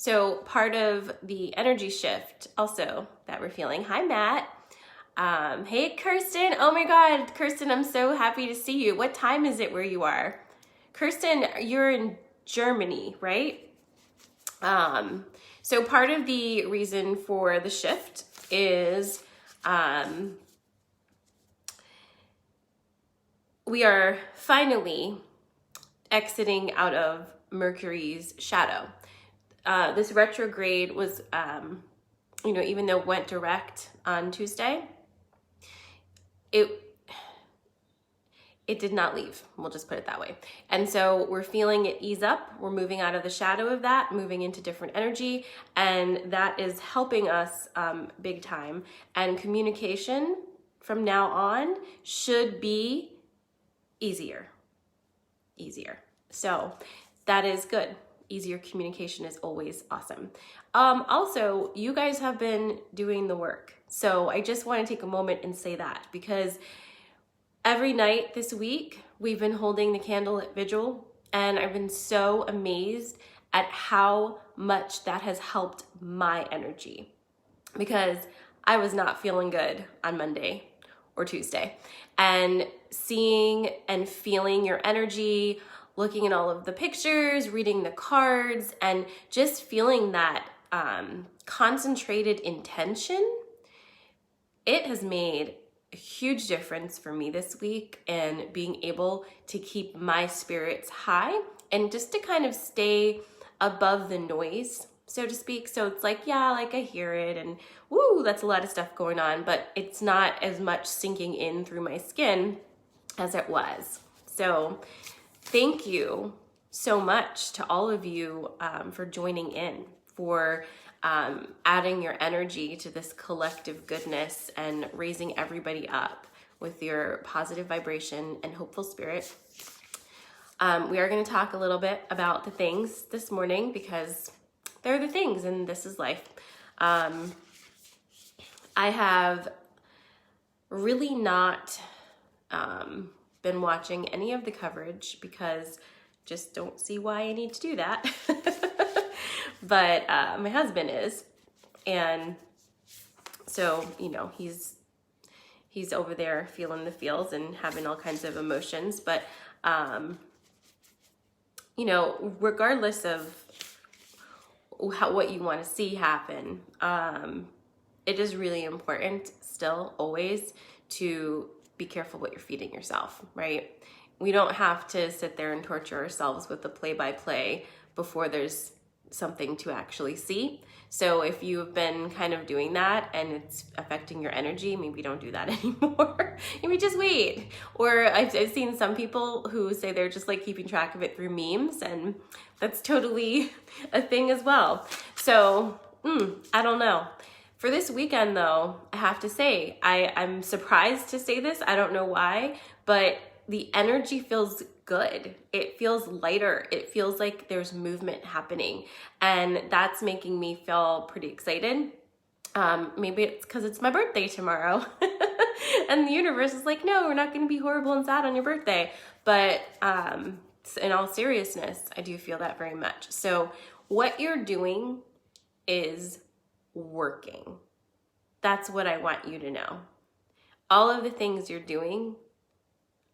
So part of the energy shift also that we're feeling. Hi, Matt. Hey, Kirsten. Oh my God, Kirsten, I'm so happy to see you. What time is it where you are? Kirsten, you're in Germany, right? So part of the reason for the shift is we are finally exiting out of Mercury's shadow. This retrograde was, even though it went direct on Tuesday, it did not leave. We'll just put it that way. And so we're feeling it ease up. We're moving out of the shadow of that, moving into different energy. And that is helping us big time. And communication from now on should be easier. So that is good. Easier communication is always awesome. Also, you guys have been doing the work. So I just want to take a moment and say that, because every night this week, we've been holding the candlelit vigil, and I've been so amazed at how much that has helped my energy, because I was not feeling good on Monday or Tuesday. And seeing and feeling your energy, looking at all of the pictures, reading the cards, and just feeling that concentrated intention, it has made a huge difference for me this week in being able to keep my spirits high and just to kind of stay above the noise, so to speak. So it's like, yeah, like I hear it and woo, that's a lot of stuff going on, but it's not as much sinking in through my skin as it was. So thank you so much to all of you for joining in, for adding your energy to this collective goodness and raising everybody up with your positive vibration and hopeful spirit. We are going to talk a little bit about the things this morning, because they're the things and this is life. I have really not been watching any of the coverage, because just don't see why I need to do that. But my husband is, and so he's over there feeling the feels and having all kinds of emotions. But regardless of what you want to see happen, it is really important still always to be careful what you're feeding yourself, right? We don't have to sit there and torture ourselves with the play-by-play before there's something to actually see. So if you've been kind of doing that and it's affecting your energy, maybe don't do that anymore. Maybe just wait. Or I've seen some people who say they're just like keeping track of it through memes, and that's totally a thing as well. So I don't know. For this weekend though, I have to say, I'm surprised to say this. I don't know why, but the energy feels good. It feels lighter. It feels like there's movement happening, and that's making me feel pretty excited. Maybe it's because it's my birthday tomorrow and the universe is like, no, we're not going to be horrible and sad on your birthday. But in all seriousness, I do feel that very much. So what you're doing is working. That's what I want you to know. All of the things you're doing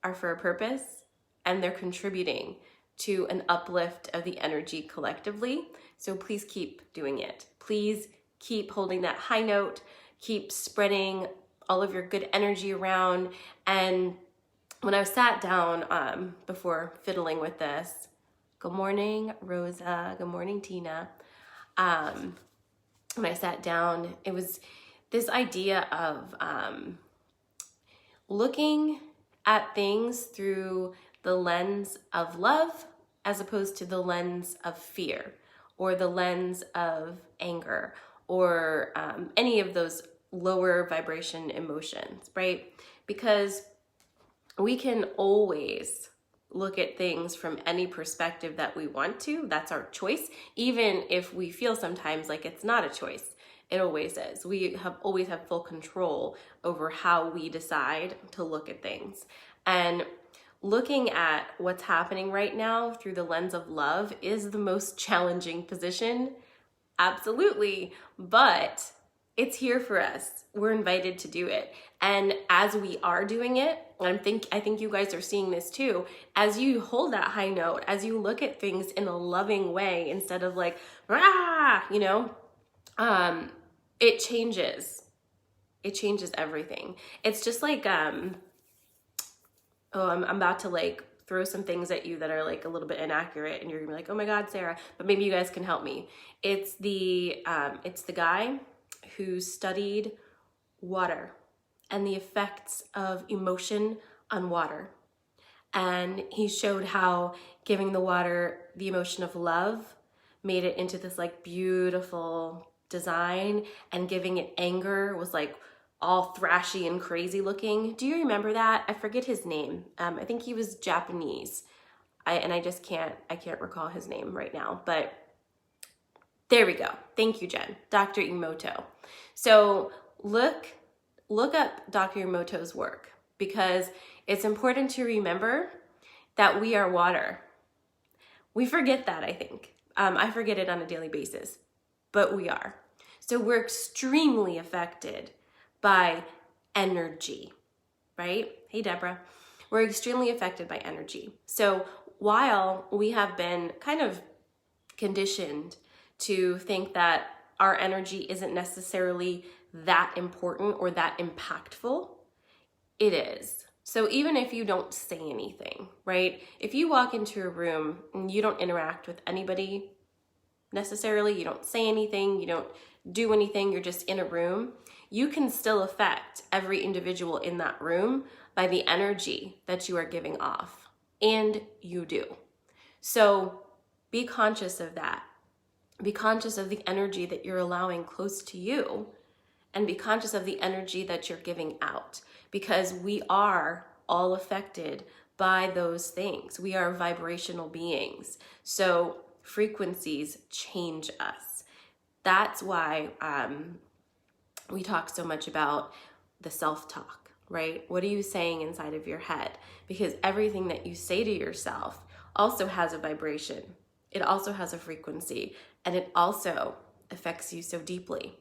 are for a purpose, and they're contributing to an uplift of the energy collectively. So please keep doing it. Please keep holding that high note, keep spreading all of your good energy around. And when I sat down before fiddling with this, good morning, Rosa, good morning, Tina. When I sat down, it was this idea of looking at things through the lens of love as opposed to the lens of fear or the lens of anger or any of those lower vibration emotions, right? Because we can always look at things from any perspective that we want to. That's our choice, even if we feel sometimes like it's not a choice. It always is. We always have full control over how we decide to look at things. And looking at what's happening right now through the lens of love is the most challenging position Absolutely. But it's here for us. We're invited to do it. And as we are doing it, and I think you guys are seeing this too, as you hold that high note, as you look at things in a loving way instead of like, rah, it changes. It changes everything. It's just like, I'm about to like throw some things at you that are like a little bit inaccurate, and you're gonna be like, oh my God, Sarah, but maybe you guys can help me. It's the guy who studied water and the effects of emotion on water. And he showed how giving the water the emotion of love made it into this like beautiful design, and giving it anger was like all thrashy and crazy looking. Do you remember that? I forget his name. I think he was Japanese. I can't recall his name right now, but there we go. Thank you, Jen. Dr. Emoto. So look up Dr. Emoto's work, because it's important to remember that we are water. We forget that, I think. I forget it on a daily basis, but we are. So we're extremely affected by energy, right? Hey, Deborah. We're extremely affected by energy. So while we have been kind of conditioned to think that our energy isn't necessarily that important or that impactful, it is. So even if you don't say anything, right? If you walk into a room and you don't interact with anybody necessarily, you don't say anything, you don't do anything, you're just in a room, you can still affect every individual in that room by the energy that you are giving off. And you do. So be conscious of that. Be conscious of the energy that you're allowing close to you, and be conscious of the energy that you're giving out, because we are all affected by those things. We are vibrational beings. So frequencies change us. That's why we talk so much about the self-talk, right? What are you saying inside of your head? Because everything that you say to yourself also has a vibration. It also has a frequency, and it also affects you so deeply.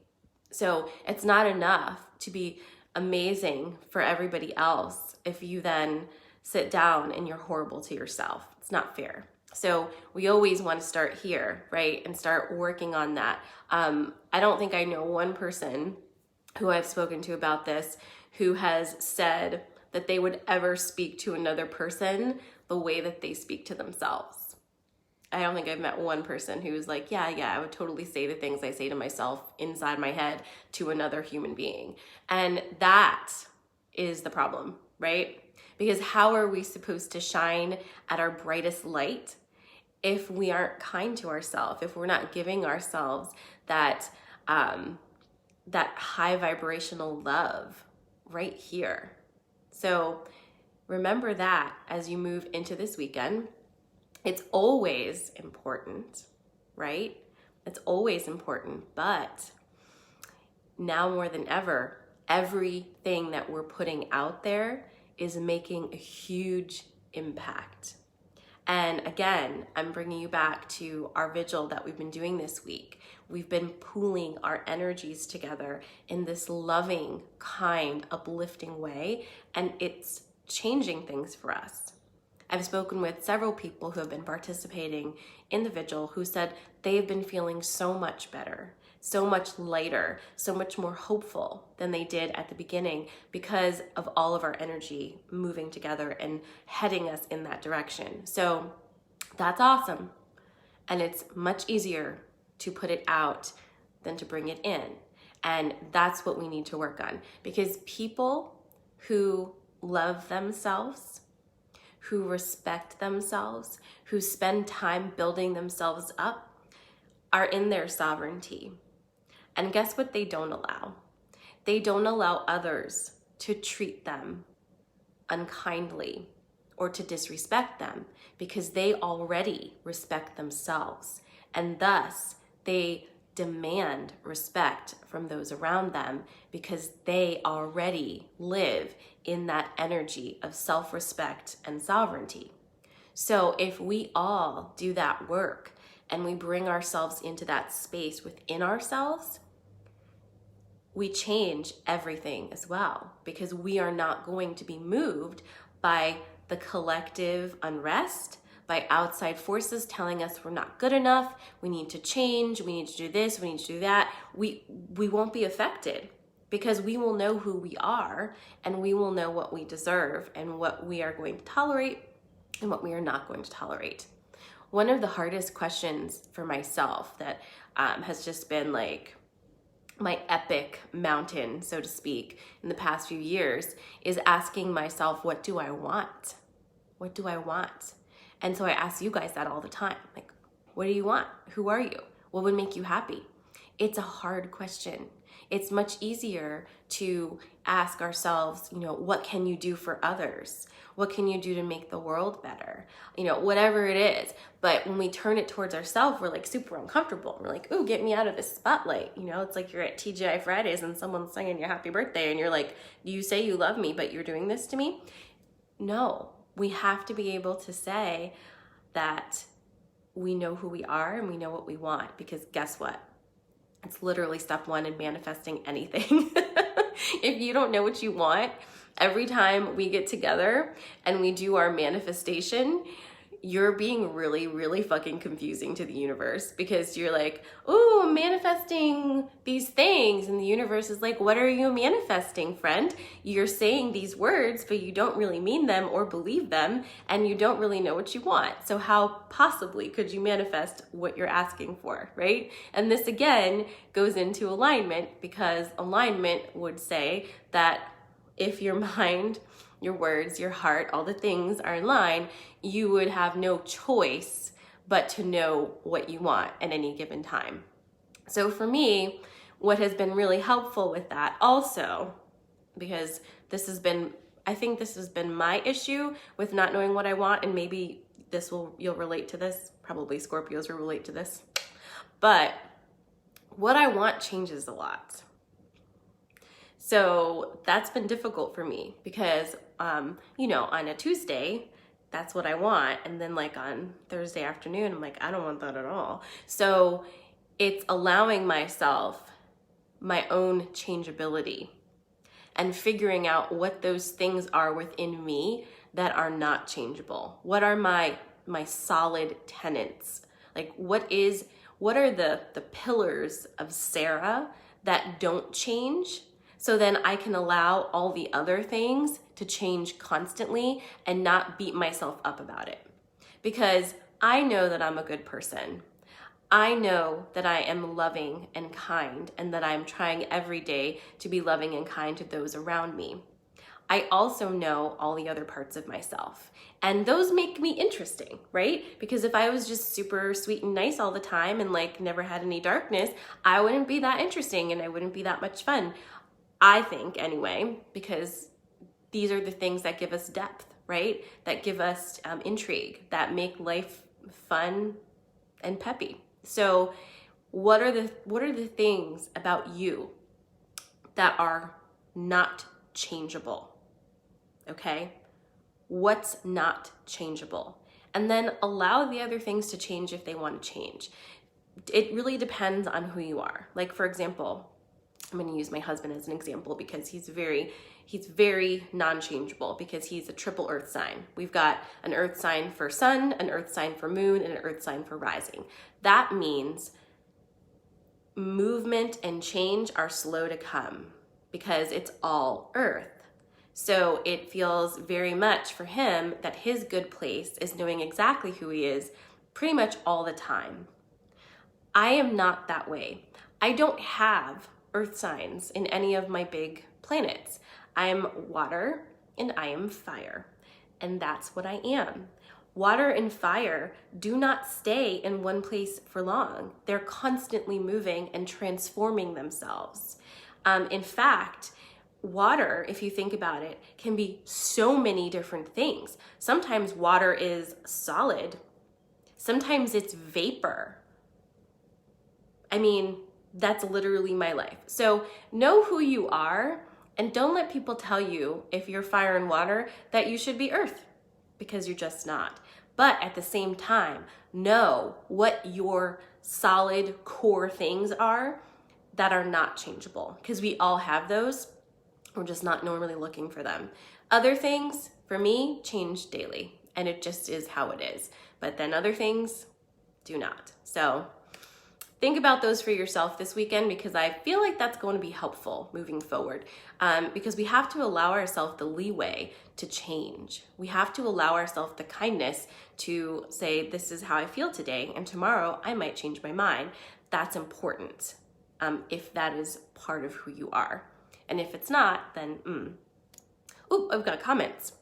So it's not enough to be amazing for everybody else if you then sit down and you're horrible to yourself. It's not fair. So we always want to start here, right? And start working on that. I don't think I know one person who I've spoken to about this who has said that they would ever speak to another person the way that they speak to themselves. I don't think I've met one person who's like, yeah, I would totally say the things I say to myself inside my head to another human being. And that is the problem, right? Because how are we supposed to shine at our brightest light if we aren't kind to ourselves, if we're not giving ourselves that high vibrational love right here? So remember that as you move into this weekend. It's always important, right? It's always important, but now more than ever, everything that we're putting out there is making a huge impact. And again, I'm bringing you back to our vigil that we've been doing this week. We've been pooling our energies together in this loving, kind, uplifting way, and it's changing things for us. I've spoken with several people who have been participating in the vigil who said they've been feeling so much better, so much lighter, so much more hopeful than they did at the beginning because of all of our energy moving together and heading us in that direction. So that's awesome. And it's much easier to put it out than to bring it in. And that's what we need to work on, because people who love themselves, who respect themselves, who spend time building themselves up, are in their sovereignty. And guess what they don't allow? They don't allow others to treat them unkindly or to disrespect them, because they already respect themselves. And thus, they demand respect from those around them because they already live in that energy of self-respect and sovereignty. So if we all do that work, and we bring ourselves into that space within ourselves, we change everything as well, because we are not going to be moved by the collective unrest, by outside forces telling us we're not good enough, we need to change, we need to do this, we need to do that. We won't be affected, because we will know who we are, and we will know what we deserve and what we are going to tolerate and what we are not going to tolerate. One of the hardest questions for myself that has just been like my epic mountain, so to speak, in the past few years is asking myself, what do I want? What do I want? And so I ask you guys that all the time. Like, what do you want? Who are you? What would make you happy? It's a hard question. It's much easier to ask ourselves, what can you do for others? What can you do to make the world better? Whatever it is. But when we turn it towards ourselves, we're like super uncomfortable. We're like, ooh, get me out of this spotlight. It's like you're at TGI Fridays and someone's singing your happy birthday and you're like, you say you love me, but you're doing this to me? No, we have to be able to say that we know who we are and we know what we want, because guess what? It's literally step one in manifesting anything. If you don't know what you want, every time we get together and we do our manifestation, you're being really, really fucking confusing to the universe, because you're like, oh, I'm manifesting these things. And the universe is like, what are you manifesting, friend? You're saying these words, but you don't really mean them or believe them, and you don't really know what you want. So how possibly could you manifest what you're asking for, right? And this again goes into alignment, because alignment would say that if your mind, your words, your heart, all the things are in line, you would have no choice but to know what you want at any given time. So for me, what has been really helpful with that also, because I think this has been my issue with not knowing what I want, and maybe you'll relate to this, probably Scorpios will relate to this, but what I want changes a lot. So that's been difficult for me, because, on a Tuesday, that's what I want. And then like on Thursday afternoon, I'm like, I don't want that at all. So it's allowing myself my own changeability and figuring out what those things are within me that are not changeable. What are my solid tenets? Like what are the pillars of Sarah that don't change? So then I can allow all the other things to change constantly and not beat myself up about it. Because I know that I'm a good person. I know that I am loving and kind, and that I'm trying every day to be loving and kind to those around me. I also know all the other parts of myself, and those make me interesting, right? Because if I was just super sweet and nice all the time and like never had any darkness, I wouldn't be that interesting and I wouldn't be that much fun. I think anyway, because these are the things that give us depth, right? That give us intrigue, that make life fun and peppy. So what are the things about you that are not changeable? Okay? What's not changeable? And then allow the other things to change if they want to change. It really depends on who you are. Like for example, I'm going to use my husband as an example, because he's very non-changeable, because he's a triple earth sign. We've got an earth sign for sun, an earth sign for moon, and an earth sign for rising. That means movement and change are slow to come, because it's all earth. So it feels very much for him that his good place is knowing exactly who he is pretty much all the time. I am not that way. I don't have earth signs in any of my big planets. I am water and I am fire, and that's what I am. Water and fire do not stay in one place for long. They're constantly moving and transforming themselves. In fact, water, if you think about it, can be so many different things. Sometimes water is solid. Sometimes it's vapor. I mean, that's literally my life. So know who you are, and don't let people tell you, if you're fire and water, that you should be earth, because you're just not. But at the same time, know what your solid core things are that are not changeable, because we all have those. We're just not normally looking for them. Other things, for me, change daily, and it just is how it is. But then other things do not. So think about those for yourself this weekend, because I feel like that's going to be helpful moving forward, because we have to allow ourselves the leeway to change. We have to allow ourselves the kindness to say, this is how I feel today, and tomorrow I might change my mind. That's important, if that is part of who you are. And if it's not, then, Ooh, I've got comments.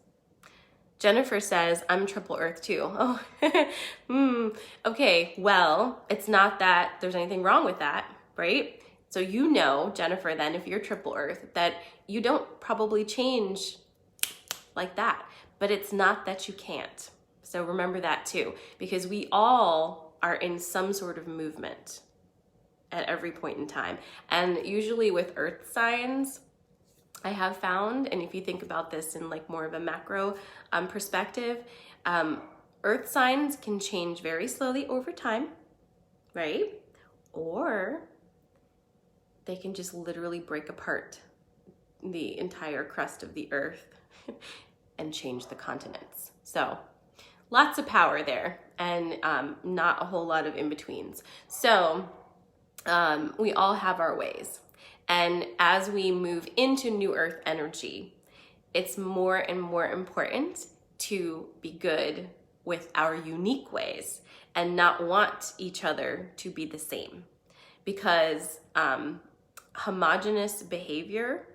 Jennifer says, I'm triple earth too. Oh, okay, well, it's not that there's anything wrong with that, right? So you know, Jennifer, then if you're triple earth, that you don't probably change like that, but it's not that you can't. So remember that too, because we all are in some sort of movement at every point in time. And usually with earth signs, I have found, and if you think about this in like more of a macro perspective, earth signs can change very slowly over time, right? Or they can just literally break apart the entire crust of the earth and change the continents. So lots of power there, and not a whole lot of in-betweens. So we all have our ways. And as we move into new earth energy, it's more and more important to be good with our unique ways and not want each other to be the same, because homogenous behavior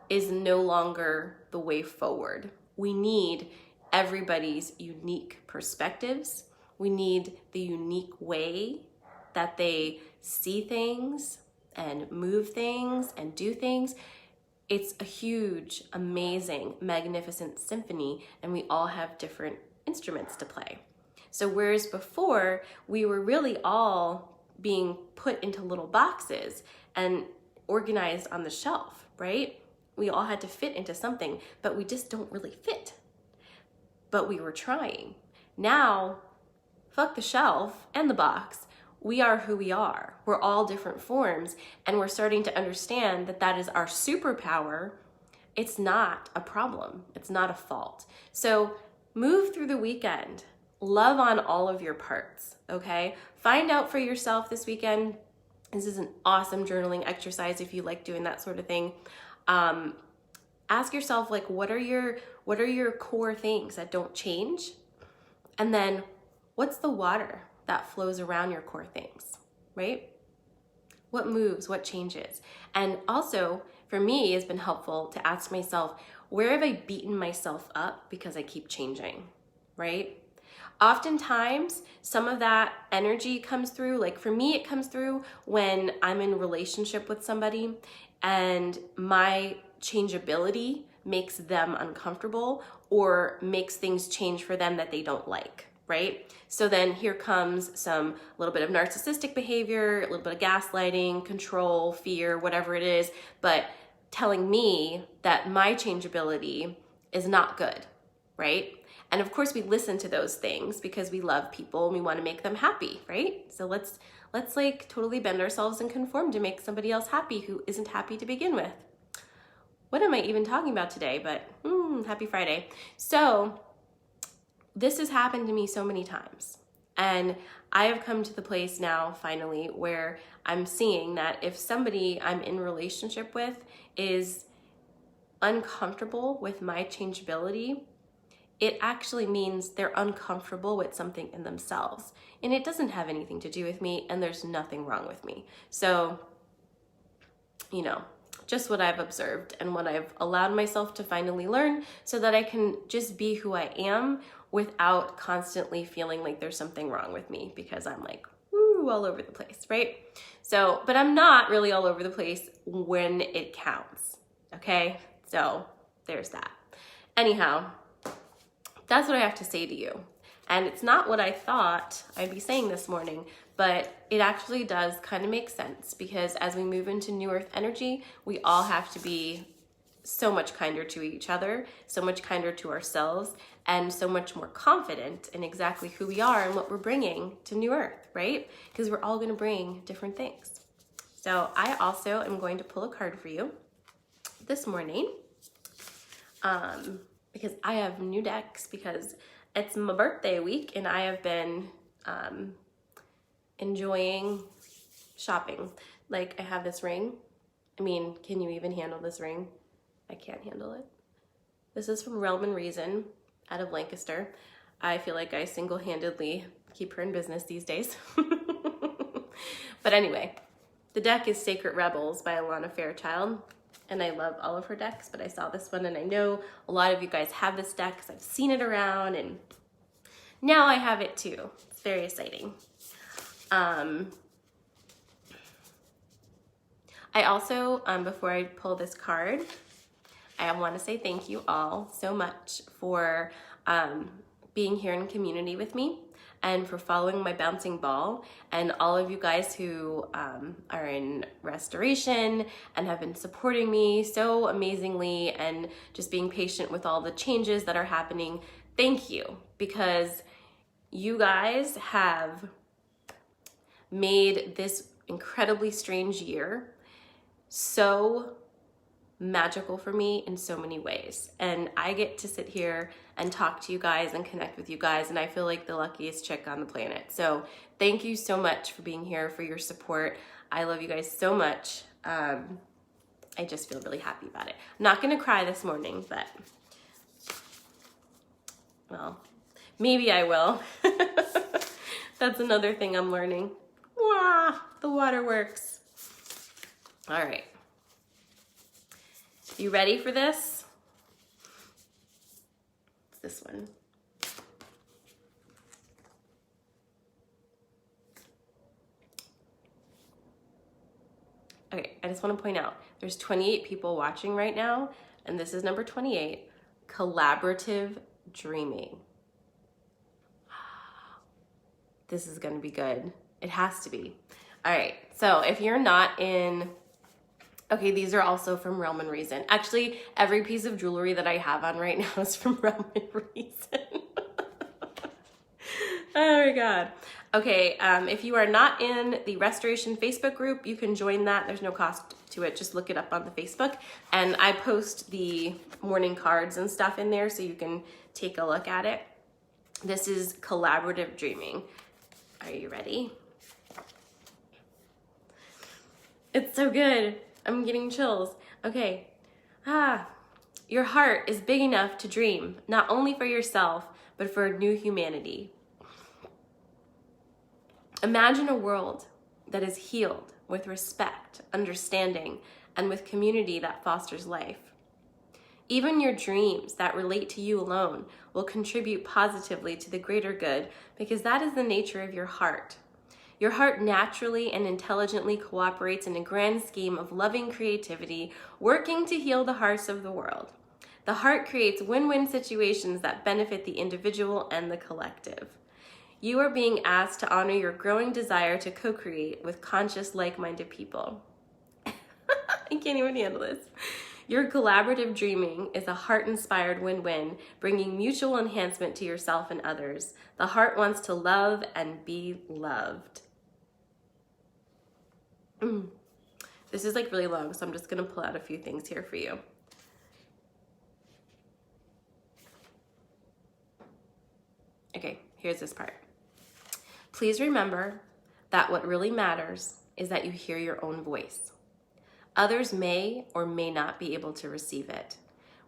is no longer the way forward. We need everybody's unique perspectives. We need the unique way that they see things and move things and do things. It's a huge, amazing, magnificent symphony, and we all have different instruments to play. So whereas before we were really all being put into little boxes and organized on the shelf, right? We all had to fit into something, but we just don't really fit. But we were trying. Now, fuck the shelf and the box. We are who we are. We're all different forms, and we're starting to understand that that is our superpower. It's not a problem. It's not a fault. So move through the weekend. Love on all of your parts, okay? Find out for yourself this weekend. This is an awesome journaling exercise if you like doing that sort of thing. Ask yourself, like, what are your core things that don't change? And then what's the water that flows around your core things, right? What moves, what changes? And also, for me, it's been helpful to ask myself, where have I beaten myself up because I keep changing, right? Oftentimes, some of that energy comes through, like for me, it comes through when I'm in a relationship with somebody and my changeability makes them uncomfortable or makes things change for them that they don't like, right? So then here comes a little bit of narcissistic behavior, a little bit of gaslighting, control, fear, whatever it is, but telling me that my changeability is not good, right? And of course we listen to those things because we love people and we want to make them happy, right? So let's like totally bend ourselves and conform to make somebody else happy who isn't happy to begin with. What am I even talking about today? But happy Friday. So this has happened to me so many times. And I have come to the place now, finally, where I'm seeing that if somebody I'm in relationship with is uncomfortable with my changeability, it actually means they're uncomfortable with something in themselves. And it doesn't have anything to do with me, and there's nothing wrong with me. So, just what I've observed and what I've allowed myself to finally learn so that I can just be who I am without constantly feeling like there's something wrong with me because I'm like, woo, all over the place, right? So, but I'm not really all over the place when it counts, okay? So there's that. Anyhow, that's what I have to say to you. And it's not what I thought I'd be saying this morning, but it actually does kind of make sense because as we move into new earth energy, we all have to be so much kinder to each other, so much kinder to ourselves, and so much more confident in exactly who we are and what we're bringing to New Earth, right? Because we're all going to bring different things. So I also am going to pull a card for you this morning, because I have new decks, because it's my birthday week and I have been enjoying shopping. Like, I have this ring. I mean, can you even handle this ring? I can't handle it. This is from Realm and Reason out of Lancaster. I feel like I single-handedly keep her in business these days. But anyway, the deck is Sacred Rebels by Alana Fairchild. And I love all of her decks, but I saw this one and I know a lot of you guys have this deck because I've seen it around, and now I have it too. It's very exciting. I also, before I pull this card, I want to say thank you all so much for being here in community with me and for following my bouncing ball, and all of you guys who are in restoration and have been supporting me so amazingly and just being patient with all the changes that are happening. Thank you, because you guys have made this incredibly strange year so magical for me in so many ways, and I get to sit here and talk to you guys and connect with you guys, and I feel like the luckiest chick on the planet. So thank you so much for being here, for your support. I love you guys so much. I just feel really happy about it. I'm not gonna cry this morning, but well, maybe I will. That's another thing I'm learning. Wow, the water works. All right. You ready for this? It's this one. Okay, I just want to point out, there's 28 people watching right now, and this is number 28, collaborative dreaming. This is going to be good. It has to be. All right, so if you're not in... Okay, these are also from Realm and Reason. Actually, every piece of jewelry that I have on right now is from Realm and Reason. Oh my God. Okay, if you are not in the Restoration Facebook group, you can join that. There's no cost to it. Just look it up on the Facebook. And I post the morning cards and stuff in there so you can take a look at it. This is collaborative dreaming. Are you ready? It's so good. I'm getting chills. Okay. Your heart is big enough to dream, not only for yourself, but for a new humanity. Imagine a world that is healed with respect, understanding, and with community that fosters life. Even your dreams that relate to you alone will contribute positively to the greater good, because that is the nature of your heart. Your heart naturally and intelligently cooperates in a grand scheme of loving creativity, working to heal the hearts of the world. The heart creates win-win situations that benefit the individual and the collective. You are being asked to honor your growing desire to co-create with conscious, like-minded people. I can't even handle this. Your collaborative dreaming is a heart-inspired win-win, bringing mutual enhancement to yourself and others. The heart wants to love and be loved. This is like really long, so I'm just gonna pull out a few things here for you. Okay, here's this part. Please remember that what really matters is that you hear your own voice. Others may or may not be able to receive it.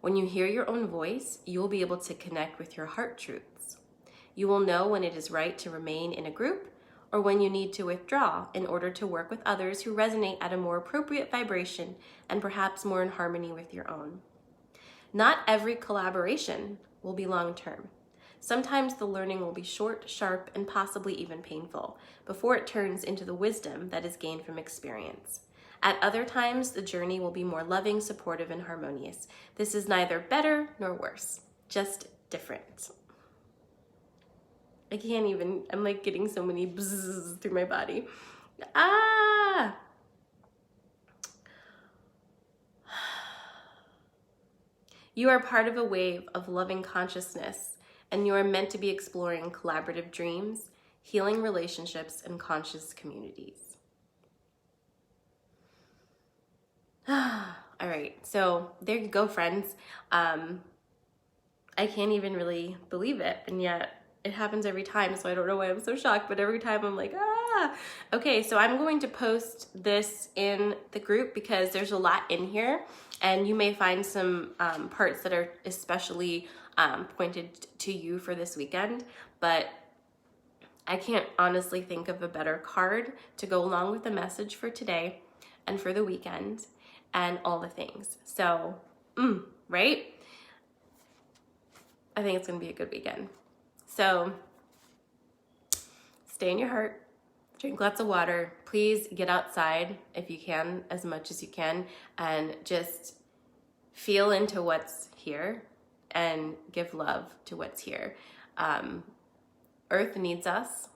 When you hear your own voice, you will be able to connect with your heart truths. You will know when it is right to remain in a group or when you need to withdraw in order to work with others who resonate at a more appropriate vibration and perhaps more in harmony with your own. Not every collaboration will be long-term. Sometimes the learning will be short, sharp, and possibly even painful before it turns into the wisdom that is gained from experience. At other times, the journey will be more loving, supportive, and harmonious. This is neither better nor worse, just different. I can't even, I'm like getting so many bzzz through my body. You are part of a wave of loving consciousness, and you are meant to be exploring collaborative dreams, healing relationships, and conscious communities. All right, so there you go, friends. I can't even really believe it, and yet it happens every time, so I don't know why I'm so shocked, but every time I'm like, ah. Okay, so I'm going to post this in the group because there's a lot in here, and you may find some parts that are especially pointed to you for this weekend, but I can't honestly think of a better card to go along with the message for today and for the weekend and all the things. So, right? I think it's gonna be a good weekend. So stay in your heart, drink lots of water. Please get outside if you can, as much as you can, and just feel into what's here and give love to what's here. Earth needs us.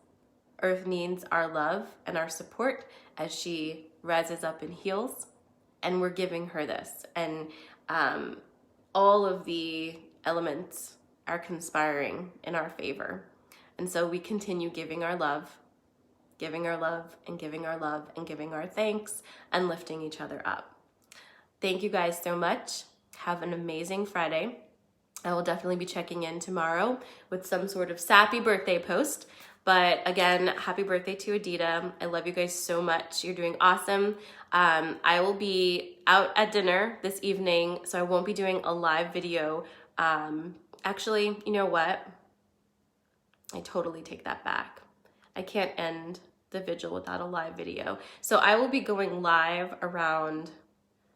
Earth needs our love and our support as she rises up and heals, and we're giving her this. And all of the elements are conspiring in our favor. And so we continue giving our love, giving our love, and giving our love, and giving our thanks, and lifting each other up. Thank you guys so much. Have an amazing Friday. I will definitely be checking in tomorrow with some sort of sappy birthday post. But again, happy birthday to Adita. I love you guys so much. You're doing awesome. I will be out at dinner this evening, so I won't be doing a live video. Actually, you know what? I totally take that back. I can't end the vigil without a live video. So I will be going live around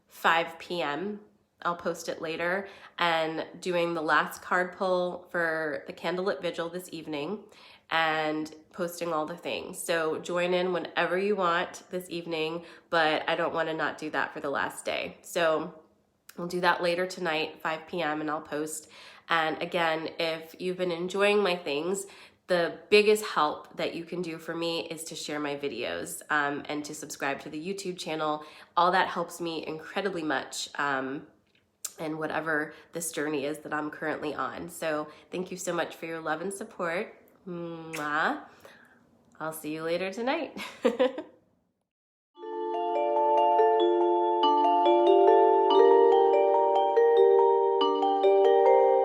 5 p.m. I'll post it later, and doing the last card pull for the candlelit vigil this evening and posting all the things. So join in whenever you want this evening, but I don't want to not do that for the last day. So we'll do that later tonight, 5 p.m., and I'll post. And again, if you've been enjoying my things, the biggest help that you can do for me is to share my videos and to subscribe to the YouTube channel. All that helps me incredibly much in whatever this journey is that I'm currently on. So thank you so much for your love and support. Mwah. I'll see you later tonight.